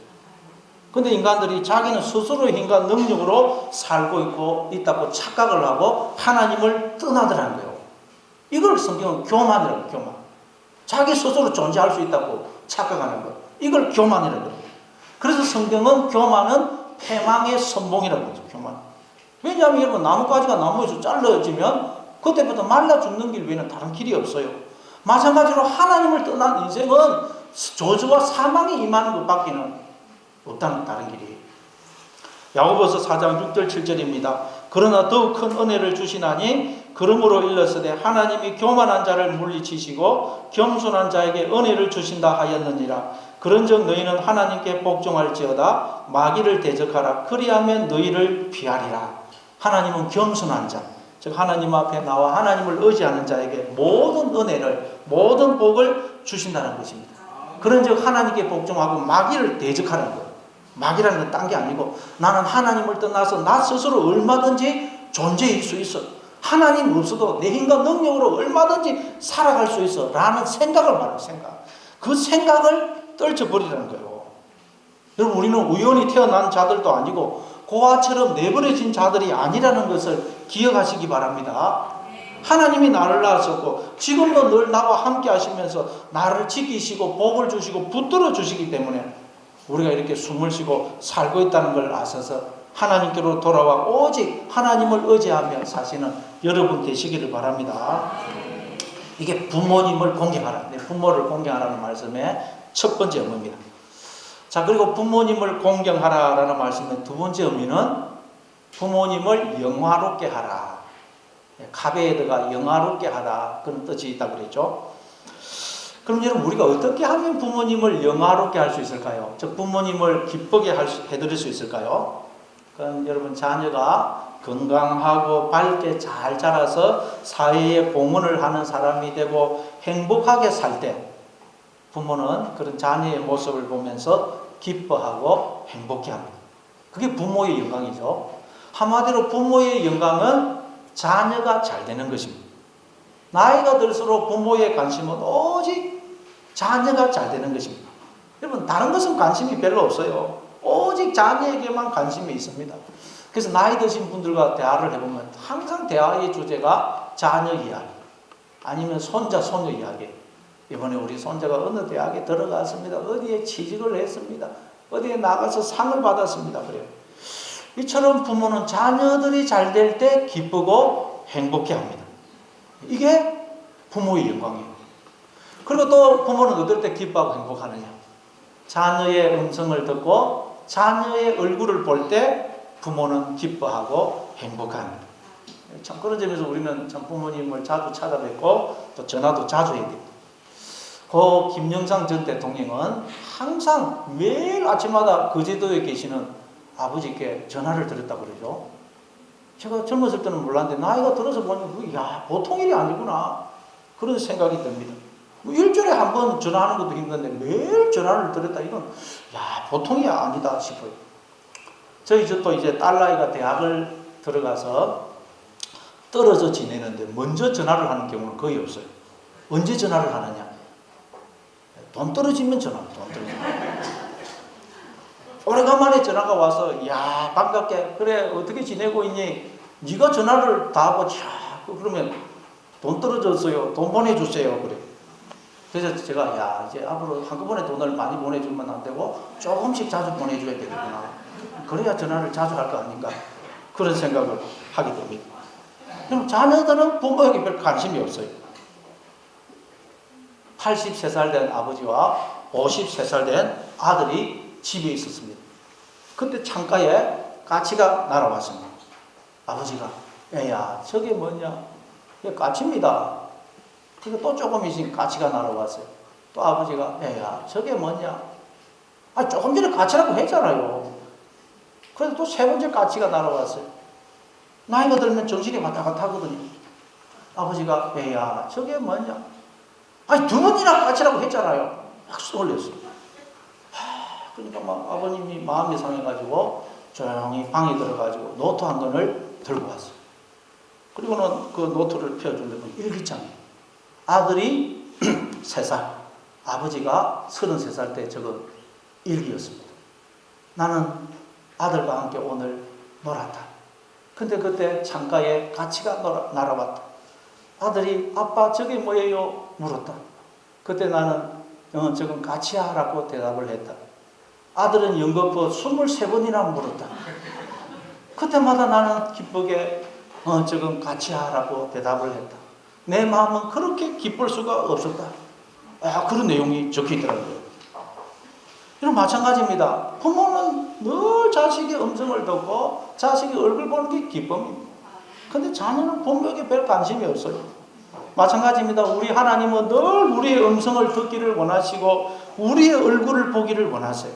근데 인간들이 자기는 스스로의 힘과 능력으로 살고 있다고 착각을 하고 하나님을 떠나더라는 거예요. 이걸 성경은 교만이라고 해요. 교만. 자기 스스로 존재할 수 있다고 착각하는 거예요. 이걸 교만이라고 해요. 그래서 성경은 교만은 패망의 선봉이라고 하죠. 교만. 왜냐하면 여러분, 나뭇가지가 나무에서 잘라지면 그때부터 말라 죽는 길 외에는 다른 길이 없어요. 마찬가지로 하나님을 떠난 인생은 저주와 사망이 임하는 것밖에는 없다는 다른 길이에요. 야고보서 4장 6절 7절입니다. 그러나 더욱 큰 은혜를 주시나니 그러므로 일렀으되 하나님이 교만한 자를 물리치시고 겸손한 자에게 은혜를 주신다 하였느니라. 그런즉 너희는 하나님께 복종할지어다. 마귀를 대적하라. 그리하면 너희를 피하리라. 하나님은 겸손한 자, 즉 하나님 앞에 나와 하나님을 의지하는 자에게 모든 은혜를, 모든 복을 주신다는 것입니다. 그런즉 하나님께 복종하고 마귀를 대적하는 거예요. 마귀라는 건 딴 게 아니고 나는 하나님을 떠나서 나 스스로 얼마든지 존재할 수 있어. 하나님 없어도 내 힘과 능력으로 얼마든지 살아갈 수 있어. 라는 생각을 말해요. 생각. 그 생각을 떨쳐버리라는 거예요. 여러분, 우리는 우연히 태어난 자들도 아니고 고아처럼 내버려진 자들이 아니라는 것을 기억하시기 바랍니다. 하나님이 나를 낳았었고 지금도 늘 나와 함께 하시면서 나를 지키시고 복을 주시고 붙들어 주시기 때문에 우리가 이렇게 숨을 쉬고 살고 있다는 걸 아셔서 하나님께로 돌아와 오직 하나님을 의지하며 사시는 여러분 되시기를 바랍니다. 이게 부모님을 공경하라. 부모를 공경하라는 말씀의 첫 번째 의미입니다. 자, 그리고 부모님을 공경하라라는 말씀의 두 번째 의미는 부모님을 영화롭게 하라. 카베에드가 영화롭게 하라. 그런 뜻이 있다고 그랬죠. 그럼 여러분, 우리가 어떻게 하면 부모님을 영화롭게 할 수 있을까요? 즉, 부모님을 기쁘게 해드릴 수 있을까요? 그럼 여러분, 자녀가 건강하고 밝게 잘 자라서 사회에 공헌을 하는 사람이 되고 행복하게 살 때 부모는 그런 자녀의 모습을 보면서 기뻐하고 행복해 합니다. 그게 부모의 영광이죠. 한마디로 부모의 영광은 자녀가 잘 되는 것입니다. 나이가 들수록 부모의 관심은 오직 자녀가 잘 되는 것입니다. 여러분, 다른 것은 관심이 별로 없어요. 오직 자녀에게만 관심이 있습니다. 그래서 나이 드신 분들과 대화를 해보면 항상 대화의 주제가 자녀 이야기 아니면 손자, 손녀 이야기. 이번에 우리 손자가 어느 대학에 들어갔습니다. 어디에 취직을 했습니다. 어디에 나가서 상을 받았습니다. 그래요. 이처럼 부모는 자녀들이 잘 될 때 기쁘고 행복해 합니다. 이게 부모의 영광이에요. 그리고 또 부모는 어떨 때 기뻐하고 행복하느냐. 자녀의 음성을 듣고 자녀의 얼굴을 볼 때 부모는 기뻐하고 행복합니다. 참 그런 점에서 우리는 참 부모님을 자주 찾아뵙고 또 전화도 자주 해야 됩니다. 고 김영삼 전 대통령은 항상 매일 아침마다 거제도에 계시는 아버지께 전화를 드렸다고 그러죠. 제가 젊었을 때는 몰랐는데 나이가 들어서 보니 보통 일이 아니구나 그런 생각이 듭니다. 일주일에 한 번 전화하는 것도 힘든데 매일 전화를 드렸다, 이건 보통이 아니다 싶어요. 저희 집도 이제 딸나이가 대학을 들어가서 떨어져 지내는데 먼저 전화를 하는 경우는 거의 없어요. 언제 전화를 하느냐? 돈 떨어지면 전화, 돈 떨어지면. 오래간만에 전화가 와서 반갑게 그래 어떻게 지내고 있니? 네가 전화를 다 하고 그러면 돈 떨어졌어요. 돈 보내주세요. 그래. 그래서 제가 이제 앞으로 한꺼번에 돈을 많이 보내주면 안 되고 조금씩 자주 보내줘야 되겠구나. 그래야 전화를 자주 할 거 아닌가. 그런 생각을 하게 됩니다. 그럼 자녀들은 부모에게 별 관심이 없어요. 83살 된 아버지와 53살 된 아들이 집에 있었습니다. 그때 창가에 까치가 날아왔습니다. 아버지가 애야 저게 뭐냐? 이게 까치입니다. 그리고 또 조금 있으니 까치가 날아왔어요. 또 아버지가 애야 저게 뭐냐? 조금 전에 까치라고 했잖아요. 그래서 또 세 번째 까치가 날아왔어요. 나이가 들면 정신이 왔다 갔다 하거든요. 아버지가 애야 저게 뭐냐? 두 번이나 까치라고 했잖아요. 확 올렸어요. 그러니까 아버님이 마음이 상해가지고 조용히 방에 들어가지고 노트 한 권을 들고 왔어요. 그리고는 그 노트를 펴주려고 일기장이에요. 아들이 3살, 아버지가 33살 때 적은 일기였습니다. 나는 아들과 함께 오늘 놀았다. 근데 그때 창가에 까치가 날아왔다. 아들이 아빠 저게 뭐예요? 물었다. 그때 나는 저건 까치야 라고 대답을 했다. 아들은 연거푸 23번이나 물었다. 그때마다 나는 기쁘게 저건 까치야 라고 대답을 했다. 내 마음은 그렇게 기쁠 수가 없었다. 그런 내용이 적혀 있더라고요. 이런 마찬가지입니다. 부모는 늘 자식의 음성을 듣고 자식의 얼굴 보는 게 기쁨입니다. 근데 자녀는 부모에게 별 관심이 없어요. 마찬가지입니다. 우리 하나님은 늘 우리의 음성을 듣기를 원하시고 우리의 얼굴을 보기를 원하세요.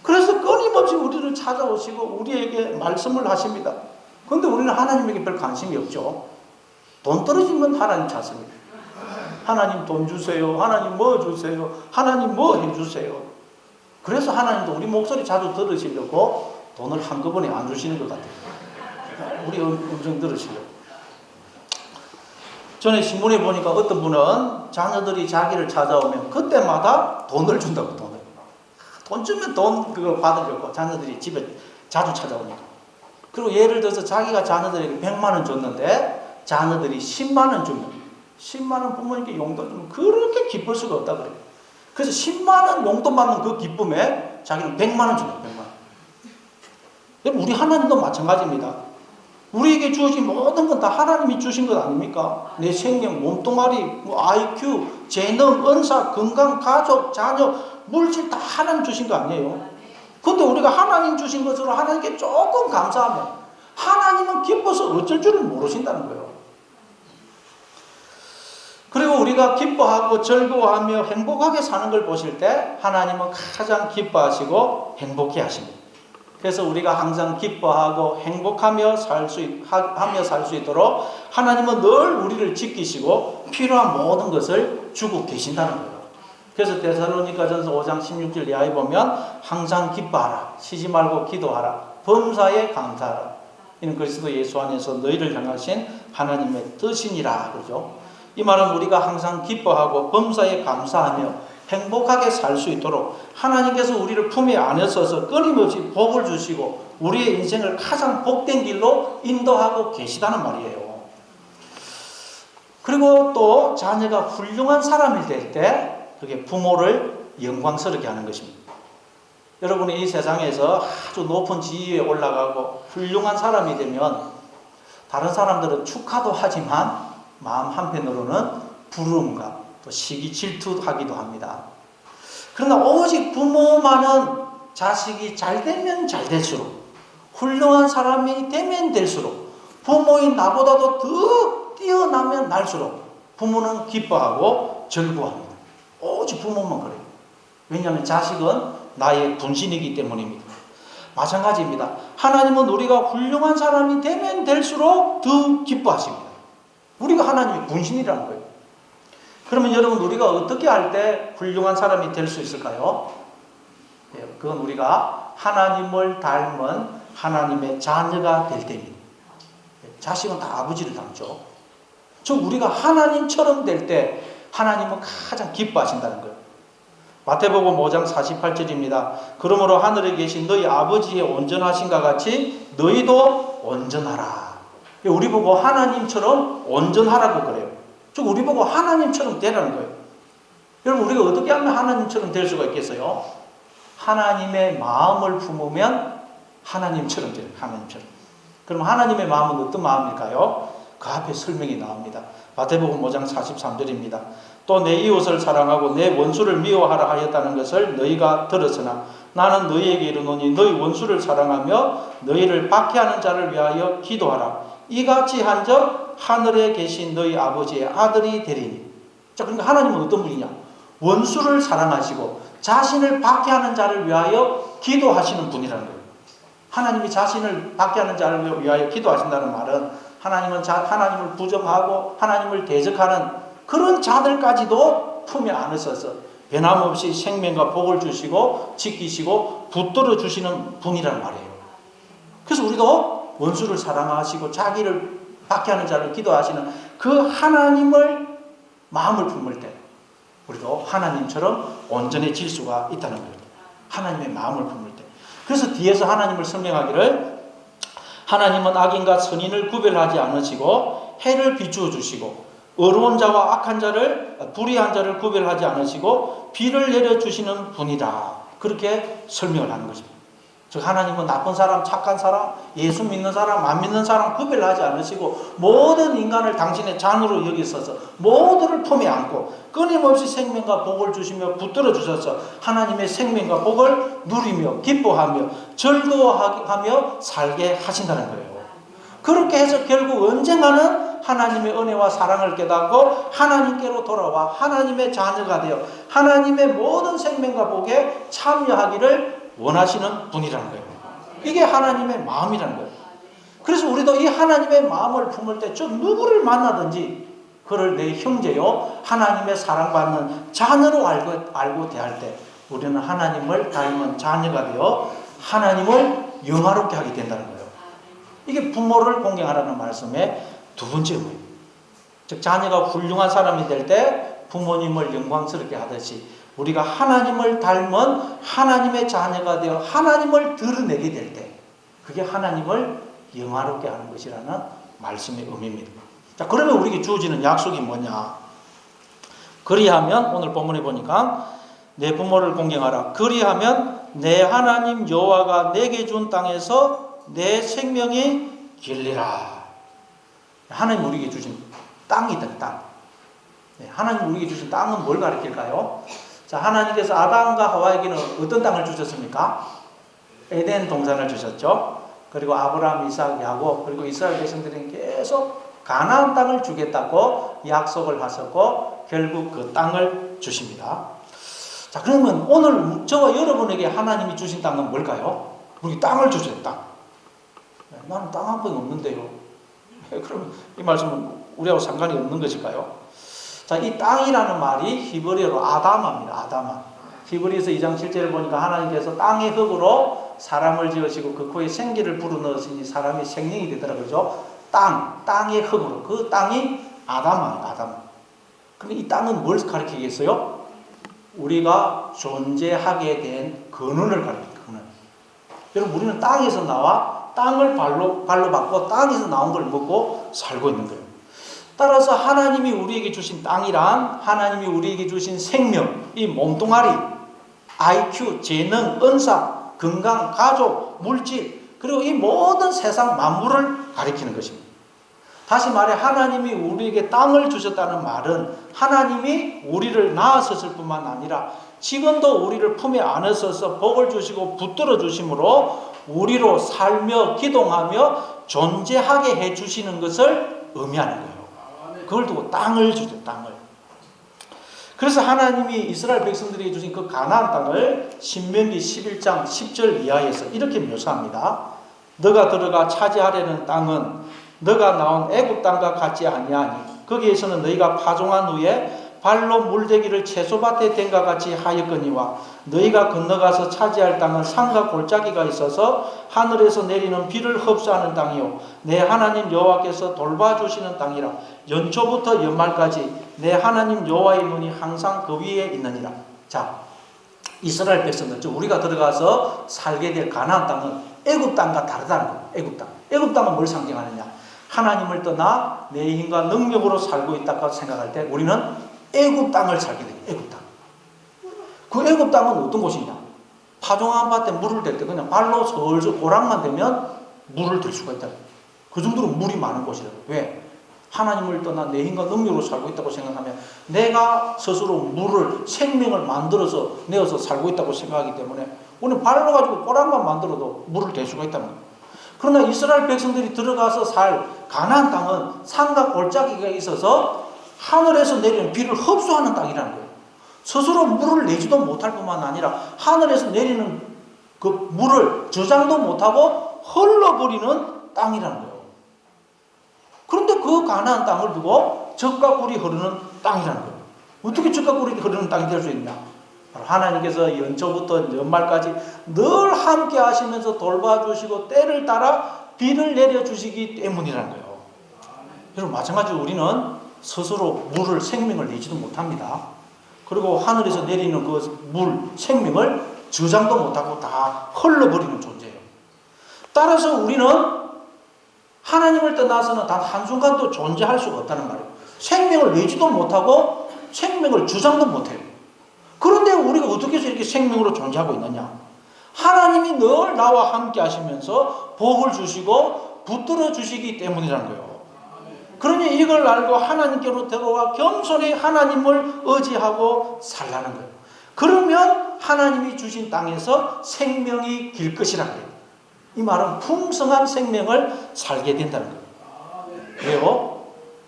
그래서 끊임없이 우리를 찾아오시고 우리에게 말씀을 하십니다. 그런데 우리는 하나님에게 별 관심이 없죠. 돈 떨어지면 하나님 찾습니다. 하나님 돈 주세요. 하나님 뭐 주세요. 하나님 뭐 해주세요. 그래서 하나님도 우리 목소리 자주 들으시려고 돈을 한꺼번에 안 주시는 것 같아요. 우리 음성 들으시려고. 전에 신문에 보니까 어떤 분은 자녀들이 자기를 찾아오면 그때마다 돈을 준다고, 돈을. 돈 주면 돈 그거 받으려고 자녀들이 집에 자주 찾아오니까. 그리고 예를 들어서 자기가 자녀들에게 100만 원 줬는데 자녀들이 10만 원 주면 10만 원 부모님께 용돈 주면 그렇게 기쁠 수가 없다 그래요. 그래서 10만 원 용돈 받는 그 기쁨에 자기는 100만 원 준다, 100만 원. 우리 하나님도 마찬가지입니다. 우리에게 주어진 모든 건 다 하나님이 주신 것 아닙니까? 내 생명, 몸뚱아리, IQ, 재능, 은사, 건강, 가족, 자녀, 물질 다 하나님 주신 거 아니에요? 근데 우리가 하나님 주신 것으로 하나님께 조금 감사하면 하나님은 기뻐서 어쩔 줄을 모르신다는 거예요. 그리고 우리가 기뻐하고 즐거워하며 행복하게 사는 걸 보실 때 하나님은 가장 기뻐하시고 행복해 하십니다. 그래서 우리가 항상 기뻐하고 행복하며 살 수 있도록 하나님은 늘 우리를 지키시고 필요한 모든 것을 주고 계신다는 거예요. 그래서 데살로니가전서 5장 16절 이하에 보면 항상 기뻐하라, 쉬지 말고 기도하라, 범사에 감사하라. 이는 그리스도 예수 안에서 너희를 향하신 하나님의 뜻이니라 그러죠. 이 말은 우리가 항상 기뻐하고 범사에 감사하며 행복하게 살 수 있도록 하나님께서 우리를 품에 안으셔서 끊임없이 복을 주시고 우리의 인생을 가장 복된 길로 인도하고 계시다는 말이에요. 그리고 또 자녀가 훌륭한 사람이 될 때 그게 부모를 영광스럽게 하는 것입니다. 여러분이 이 세상에서 아주 높은 지위에 올라가고 훌륭한 사람이 되면 다른 사람들은 축하도 하지만 마음 한편으로는 부러움과 또 시기 질투하기도 합니다. 그러나 오직 부모만은 자식이 잘 되면 잘 될수록 훌륭한 사람이 되면 될수록 부모인 나보다도 더 뛰어나면 날수록 부모는 기뻐하고 즐거워합니다. 오직 부모만 그래요. 왜냐하면 자식은 나의 분신이기 때문입니다. 마찬가지입니다. 하나님은 우리가 훌륭한 사람이 되면 될수록 더 기뻐하십니다. 우리가 하나님의 분신이라는 거예요. 그러면 여러분 우리가 어떻게 할 때 훌륭한 사람이 될 수 있을까요? 그건 우리가 하나님을 닮은 하나님의 자녀가 될 때입니다. 자식은 다 아버지를 닮죠. 즉 우리가 하나님처럼 될 때 하나님은 가장 기뻐하신다는 거예요. 마태복음 5장 48절입니다. 그러므로 하늘에 계신 너희 아버지의 온전하신가 같이 너희도 온전하라. 우리 보고 하나님처럼 온전하라고 그래요. 즉 우리 보고 하나님처럼 되라는 거예요. 여러분 우리가 어떻게 하면 하나님처럼 될 수가 있겠어요? 하나님의 마음을 품으면 하나님처럼 돼요. 하나님처럼. 그럼 하나님의 마음은 어떤 마음일까요? 그 앞에 설명이 나옵니다. 마태복음 5장 43절입니다. 또 내 이웃을 사랑하고 내 원수를 미워하라 하였다는 것을 너희가 들었으나 나는 너희에게 이르노니 너희 원수를 사랑하며 너희를 박해하는 자를 위하여 기도하라. 이같이 한적 하늘에 계신 너희 아버지의 아들이 되리니. 자, 그러니까 하나님은 어떤 분이냐? 원수를 사랑하시고 자신을 박해하는 자를 위하여 기도하시는 분이라는 거예요. 하나님이 자신을 박해하는 자를 위하여 기도하신다는 말은 하나님은 하나님을 부정하고 하나님을 대적하는 그런 자들까지도 품에 안으셔서 변함없이 생명과 복을 주시고 지키시고 붙들어 주시는 분이란 말이에요. 그래서 우리도 원수를 사랑하시고 자기를 박해하는 자를 기도하시는 그 하나님을 마음을 품을 때 우리도 하나님처럼 온전해질 수가 있다는 거예요. 하나님의 마음을 품을 때. 그래서 뒤에서 하나님을 설명하기를 하나님은 악인과 선인을 구별하지 않으시고 해를 비추어 주시고 의로운 자와 악한 자를 불의한 자를 구별하지 않으시고 비를 내려주시는 분이다. 그렇게 설명을 하는 것입니다. 즉 하나님은 나쁜 사람, 착한 사람, 예수 믿는 사람, 안 믿는 사람 구별하지 않으시고 모든 인간을 당신의 자녀로 여기셔서 모두를 품에 안고 끊임없이 생명과 복을 주시며 붙들어 주셔서 하나님의 생명과 복을 누리며 기뻐하며 즐거워하며 살게 하신다는 거예요. 그렇게 해서 결국 언젠가는 하나님의 은혜와 사랑을 깨닫고 하나님께로 돌아와 하나님의 자녀가 되어 하나님의 모든 생명과 복에 참여하기를 원하시는 분이라는 거예요. 이게 하나님의 마음이라는 거예요. 그래서 우리도 이 하나님의 마음을 품을 때 저 누구를 만나든지 그를 내 형제요 하나님의 사랑받는 자녀로 알고 대할 때 우리는 하나님을 닮은 자녀가 되어 하나님을 영화롭게 하게 된다는 거예요. 이게 부모를 공경하라는 말씀의 두 번째 의미입니다. 즉 자녀가 훌륭한 사람이 될 때 부모님을 영광스럽게 하듯이 우리가 하나님을 닮은 하나님의 자녀가 되어 하나님을 드러내게 될 때 그게 하나님을 영화롭게 하는 것이라는 말씀의 의미입니다. 자, 그러면 우리에게 주어지는 약속이 뭐냐? 그리하면 오늘 본문에 보니까 내 부모를 공경하라. 그리하면 내 하나님 여호와가 내게 준 땅에서 내 생명이 길리라. 하나님 우리에게 주신 땅이다, 땅. 하나님 우리에게 주신 땅은 뭘 가리킬까요? 자, 하나님께서 아담과 하와에게는 어떤 땅을 주셨습니까? 에덴 동산을 주셨죠. 그리고 아브라함, 이삭, 야곱, 그리고 이스라엘 백성들에게 계속 가나안 땅을 주겠다고 약속을 하셨고 결국 그 땅을 주십니다. 자, 그러면 오늘 저와 여러분에게 하나님이 주신 땅은 뭘까요? 우리 땅을 주셨다. 나는 땅 한 번 없는데요. 그러면 이 말씀은 우리하고 상관이 없는 것일까요? 자, 이 땅이라는 말이 히브리어로 아다마입니다. 아다마. 히브리서 2장 7절을 보니까 하나님께서 땅의 흙으로 사람을 지으시고 그 코에 생기를 불어넣으시니 사람이 생명이 되더라고요. 땅의 흙으로. 그 땅이 아다마예요. 아다마. 근데 이 땅은 뭘 가리키겠어요? 우리가 존재하게 된 근원을 가리킵니다. 근원. 여러분, 우리는 땅에서 나와 땅을 발로 받고 땅에서 나온 걸 먹고 살고 있는 거예요. 따라서 하나님이 우리에게 주신 땅이란 하나님이 우리에게 주신 생명, 이 몸뚱아리, IQ, 재능, 은사, 건강, 가족, 물질, 그리고 이 모든 세상 만물을 가리키는 것입니다. 다시 말해 하나님이 우리에게 땅을 주셨다는 말은 하나님이 우리를 낳았을 뿐만 아니라 지금도 우리를 품에 안으셔서 복을 주시고 붙들어 주심으로 우리로 살며 기동하며 존재하게 해주시는 것을 의미하는 거예요. 그걸 두고 땅을 주죠. 땅을. 그래서 하나님이 이스라엘 백성들에게 주신 그 가나안 땅을 신명기 11장 10절 이하에서 이렇게 묘사합니다. 너가 들어가 차지하려는 땅은 너가 나온 애굽 땅과 같지 아니하니 거기에서는 너희가 파종한 후에 발로 물대기를 채소밭에 댄과 같이 하였거니와 너희가 건너가서 차지할 땅은 산과 골짜기가 있어서 하늘에서 내리는 비를 흡수하는 땅이요 내 하나님 여호와께서 돌봐주시는 땅이라 연초부터 연말까지 내 하나님 여호와의 눈이 항상 그 위에 있느니라. 자, 이스라엘 백성들, 즉 우리가 들어가서 살게 될 가나안 땅은 애굽 땅과 다르다는 거예요. 애굽 땅. 애굽 땅은 뭘 상징하느냐? 하나님을 떠나 내 힘과 능력으로 살고 있다고 생각할 때 우리는 애굽 땅을 살게 돼요. 애굽 땅. 그 애굽 땅은 어떤 곳이냐? 파종한 밭에 물을 댈 때 그냥 발로 솔솔 고랑만 대면 물을 들 수가 있다. 그 정도로 물이 많은 곳이라고. 왜? 하나님을 떠나 내 힘과 능력으로 살고 있다고 생각하면 내가 스스로 물을 생명을 만들어서 내어서 살고 있다고 생각하기 때문에 우리는 발로 가지고 고랑만 만들어도 물을 댈 수가 있다는 거예요. 그러나 이스라엘 백성들이 들어가서 살 가나안 땅은 산과 골짜기가 있어서 하늘에서 내리는 비를 흡수하는 땅이라는 거예요. 스스로 물을 내지도 못할 뿐만 아니라 하늘에서 내리는 그 물을 저장도 못하고 흘러버리는 땅이라는 거예요. 그런데 그 가나안 땅을 두고 젖과 꿀이 흐르는 땅이라는 거예요. 어떻게 젖과 꿀이 흐르는 땅이 될 수 있냐? 하나님께서 연초부터 연말까지 늘 함께 하시면서 돌봐주시고 때를 따라 비를 내려주시기 때문이라는 거예요. 여러분, 마찬가지로 우리는 스스로 물을, 생명을 내지도 못합니다. 그리고 하늘에서 내리는 그 물, 생명을 저장도 못하고 다 흘러버리는 존재예요. 따라서 우리는 하나님을 떠나서는 단 한순간도 존재할 수가 없다는 말이에요. 생명을 내지도 못하고 생명을 주장도 못해요. 그런데 우리가 어떻게 해서 이렇게 생명으로 존재하고 있느냐? 하나님이 늘 나와 함께 하시면서 복을 주시고 붙들어 주시기 때문이라는 거예요. 그러니 이걸 알고 하나님께로 들어와 겸손히 하나님을 의지하고 살라는 거예요. 그러면 하나님이 주신 땅에서 생명이 길 것이라는 거예요. 이 말은 풍성한 생명을 살게 된다는 거예요. 왜요?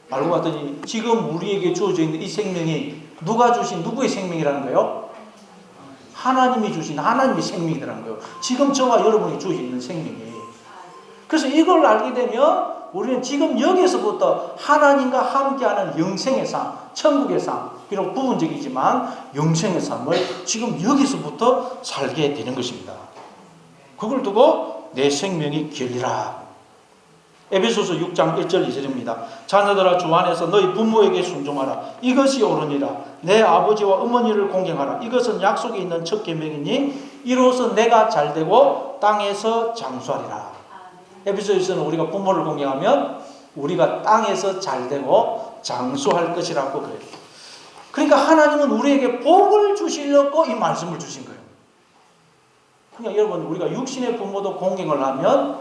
알고 봤더니 지금 우리에게 주어져 있는 이 생명이 누가 주신 누구의 생명이라는 거예요? 하나님이 주신 하나님의 생명이라는 거예요. 지금 저와 여러분이 주어져 있는 생명이에요. 그래서 이걸 알게 되면 우리는 지금 여기서부터 하나님과 함께하는 영생의 삶, 천국의 삶, 비록 부분적이지만 영생의 삶을 지금 여기서부터 살게 되는 것입니다. 그걸 두고 내 생명이 길리라. 에베소서 6장 1절 2절입니다. 자녀들아 주 안에서 너희 부모에게 순종하라. 이것이 옳으니라. 내 아버지와 어머니를 공경하라. 이것은 약속이 있는 첫 계명이니 이로써 내가 잘되고 땅에서 장수하리라. 에베소서에서는 우리가 부모를 공경하면 우리가 땅에서 잘되고 장수할 것이라고 그래요. 그러니까 하나님은 우리에게 복을 주시려고 이 말씀을 주신 거예요. 그러니까 여러분, 우리가 육신의 부모도 공경을 하면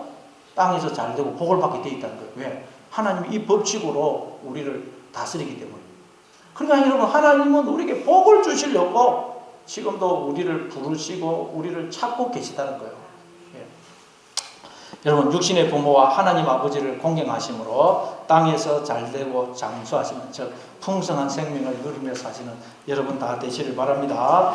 땅에서 잘 되고 복을 받게 돼 있다는 거예요. 왜? 하나님이 이 법칙으로 우리를 다스리기 때문에. 그러니까 여러분, 하나님은 우리에게 복을 주시려고 지금도 우리를 부르시고 우리를 찾고 계시다는 거예요. 예. 여러분, 육신의 부모와 하나님 아버지를 공경하심으로 땅에서 잘되고 장수하시는, 즉 풍성한 생명을 누리며 사시는 여러분 다 되시길 바랍니다.